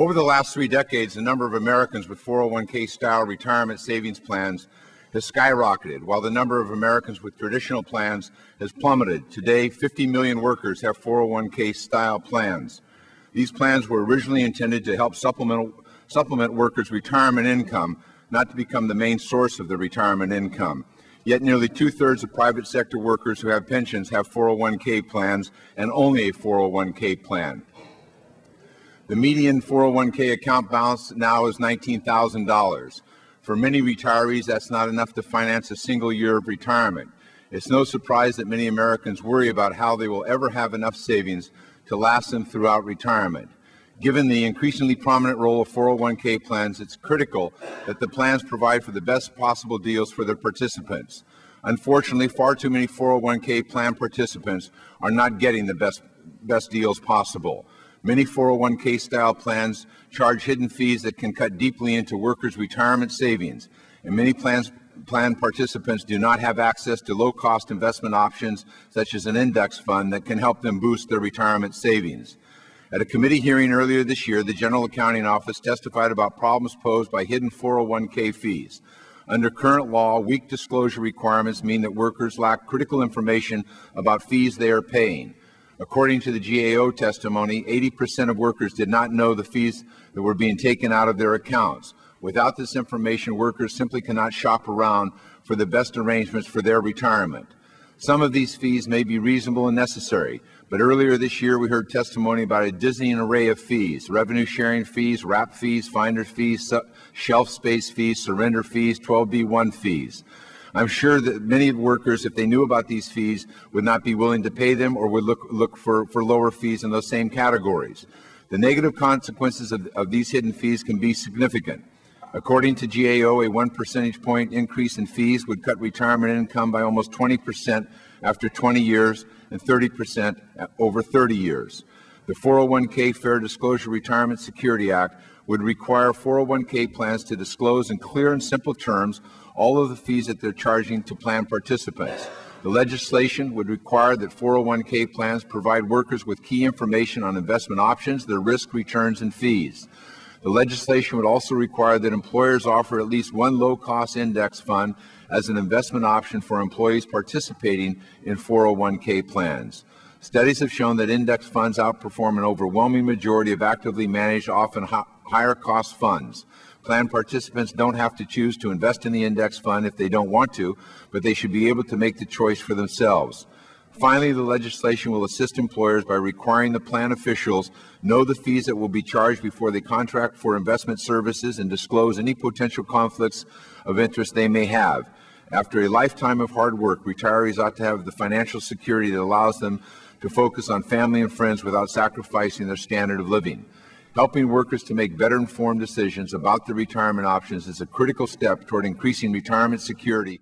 Over the last 3 decades, the number of Americans with 401k-style retirement savings plans has skyrocketed, while the number of Americans with traditional plans has plummeted. Today, 50 million workers have 401k-style plans. These plans were originally intended to help supplement workers' retirement income, not to become the main source of the retirement income. Yet nearly 2/3 of private sector workers who have pensions have 401k plans and only a 401k plan. The median 401k account balance now is $19,000. For many retirees, that's not enough to finance a single year of retirement. It's no surprise that many Americans worry about how they will ever have enough savings to last them throughout retirement. Given the increasingly prominent role of 401k plans, it's critical that the plans provide for the best possible deals for their participants. Unfortunately, far too many 401k plan participants are not getting the best deals possible. Many 401k style plans charge hidden fees that can cut deeply into workers' retirement savings, and many plan participants do not have access to low-cost investment options such as an index fund that can help them boost their retirement savings. At a committee hearing earlier this year, the General Accounting Office testified about problems posed by hidden 401k fees. Under current law, weak disclosure requirements mean that workers lack critical information about fees they are paying. According to the GAO testimony, 80% of workers did not know the fees that were being taken out of their accounts. Without this information, workers simply cannot shop around for the best arrangements for their retirement. Some of these fees may be reasonable and necessary, but earlier this year we heard testimony about a dizzying array of fees: revenue sharing fees, wrap fees, finder's fees, shelf space fees, surrender fees, 12B1 fees. I'm sure that many workers, if they knew about these fees, would not be willing to pay them or would look for lower fees in those same categories. The negative consequences of these hidden fees can be significant. According to GAO, a 1 percentage point increase in fees would cut retirement income by almost 20% after 20 years and 30% over 30 years. The 401k Fair Disclosure Retirement Security Act would require 401k plans to disclose in clear and simple terms all of the fees that they're charging to plan participants. The legislation would require that 401k plans provide workers with key information on investment options, their risk, returns, and fees. The legislation would also require that employers offer at least one low-cost index fund as an investment option for employees participating in 401k plans. Studies have shown that index funds outperform an overwhelming majority of actively managed, often higher-cost funds. Plan participants don't have to choose to invest in the index fund if they don't want to, but they should be able to make the choice for themselves. Finally, the legislation will assist employers by requiring the plan officials know the fees that will be charged before they contract for investment services and disclose any potential conflicts of interest they may have. After a lifetime of hard work, retirees ought to have the financial security that allows them to focus on family and friends without sacrificing their standard of living. Helping workers to make better informed decisions about their retirement options is a critical step toward increasing retirement security.